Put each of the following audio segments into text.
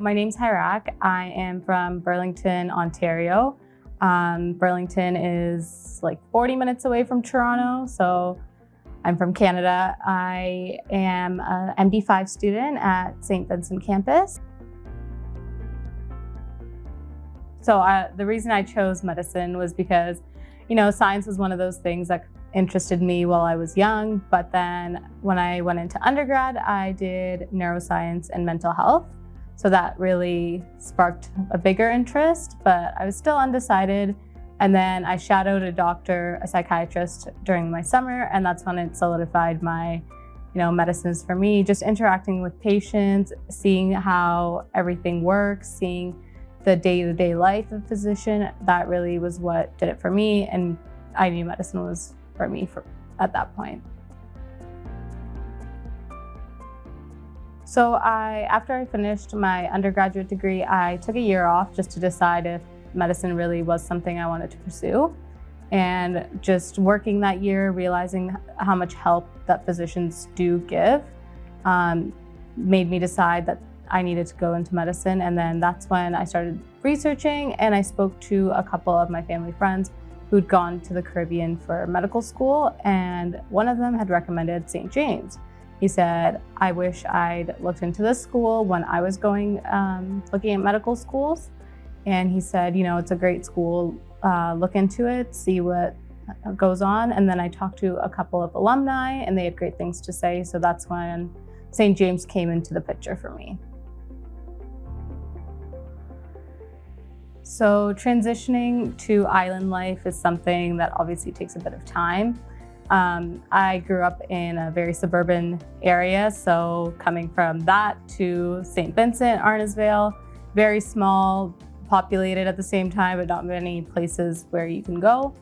My name's Hirak. I am from Burlington, Ontario. Burlington is like 40 minutes away from Toronto, so I'm from Canada. I am a MD5 student at St. Vincent campus. So the reason I chose medicine was because, science was one of those things that interested me while I was young. But then when I went into undergrad, I did neuroscience and mental health. So that really sparked a bigger interest, but I was still undecided. And then I shadowed a psychiatrist during my summer, and that's when it solidified my, medicines for me, just interacting with patients, seeing how everything works, seeing the day-to-day life of a physician. That really was what did it for me, and I knew medicine was for me at that point. So after I finished my undergraduate degree, I took a year off just to decide if medicine really was something I wanted to pursue. And just working that year, realizing how much help that physicians do give, made me decide that I needed to go into medicine. And then that's when I started researching, and I spoke to a couple of my family friends who'd gone to the Caribbean for medical school, and one of them had recommended St. James. He said, I wish I'd looked into this school when I was looking at medical schools. And he said, it's a great school, look into it, see what goes on. And then I talked to a couple of alumni, and they had great things to say. So that's when St. James came into the picture for me. So transitioning to island life is something that obviously takes a bit of time. I grew up in a very suburban area, so coming from that to St. Vincent, Arnesvale, very small, populated at the same time, but not many places where you can go.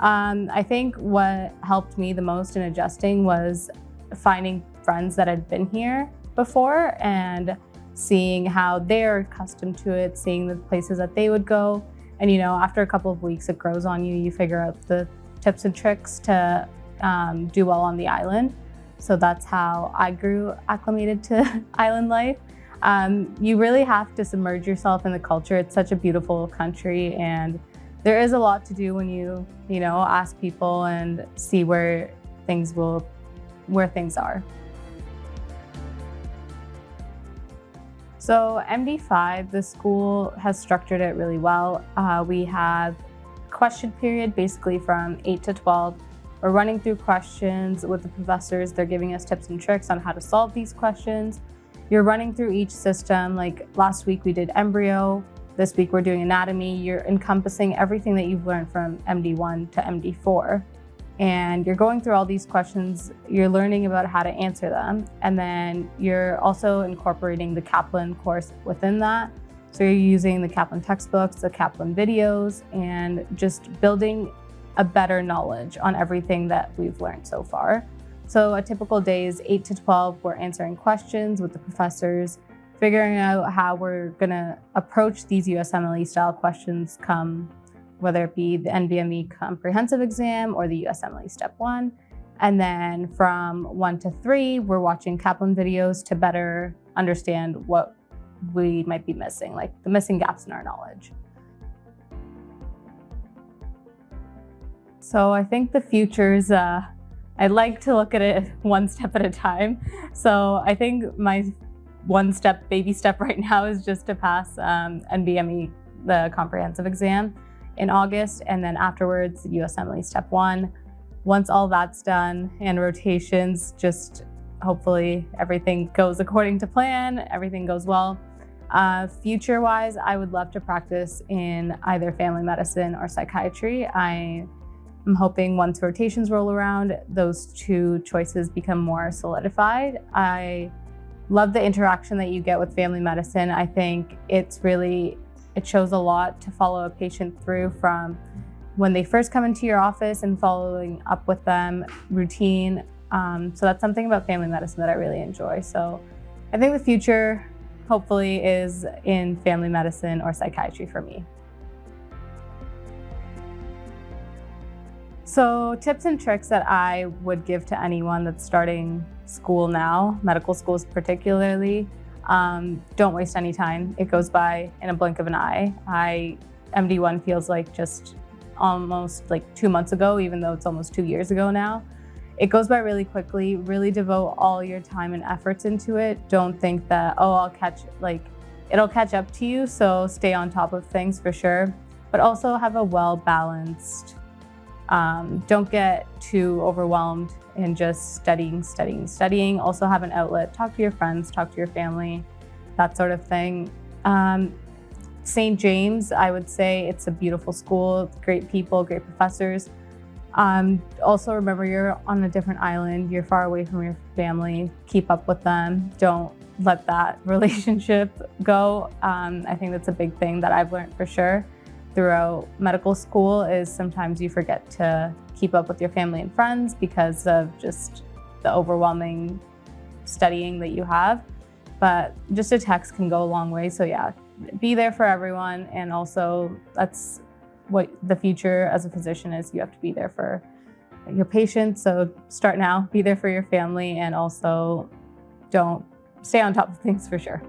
I think what helped me the most in adjusting was finding friends that had been here before and seeing how they're accustomed to it, seeing the places that they would go. And after a couple of weeks, it grows on you. You figure out the tips and tricks to do well on the island. So that's how I grew acclimated to island life. You really have to submerge yourself in the culture. It's such a beautiful country, and there is a lot to do when you ask people and see where things are. So MD5, the school has structured it really well. We have question period basically from 8 to 12. We're running through questions with the professors. They're giving us tips and tricks on how to solve these questions. You're running through each system. Like last week we did embryo. This week we're doing anatomy. You're encompassing everything that you've learned from MD1 to MD4. And you're going through all these questions. You're learning about how to answer them. And then you're also incorporating the Kaplan course within that. So you're using the Kaplan textbooks, the Kaplan videos, and just building a better knowledge on everything that we've learned so far. So a typical day is 8 to 12. We're answering questions with the professors, figuring out how we're gonna approach these USMLE style questions whether it be the NBME comprehensive exam or the USMLE step 1. And then from 1 to 3, we're watching Kaplan videos to better understand what we might be missing, like the missing gaps in our knowledge. So I think the future's, I like to look at it one step at a time. So I think my baby step right now is just to pass NBME, the comprehensive exam in August, and then afterwards USMLE step 1. Once all that's done and rotations, just hopefully everything goes according to plan, everything goes well. Future-wise, I would love to practice in either family medicine or psychiatry. I'm hoping once rotations roll around, those two choices become more solidified. I love the interaction that you get with family medicine. I think it shows a lot to follow a patient through from when they first come into your office and following up with them, routine. So that's something about family medicine that I really enjoy. So I think the future hopefully is in family medicine or psychiatry for me. So tips and tricks that I would give to anyone that's starting school now, medical schools particularly, Don't waste any time. It goes by in a blink of an eye. MD1 feels like just almost like 2 months ago, even though it's almost 2 years ago now. It goes by really quickly. Really devote all your time and efforts into it. Don't think that, oh, it'll catch up to you. So stay on top of things for sure, but also have a well-balanced, don't get too overwhelmed in just studying. Also have an outlet. Talk to your friends, talk to your family, that sort of thing. St. James, I would say it's a beautiful school, great people, great professors. Also remember you're on a different island, you're far away from your family, keep up with them. Don't let that relationship go. I think that's a big thing that I've learned for sure throughout medical school is sometimes you forget to keep up with your family and friends because of just the overwhelming studying that you have. But just a text can go a long way. So yeah, be there for everyone. And also that's what the future as a physician is. You have to be there for your patients. So start now, be there for your family, and also don't stay on top of things for sure.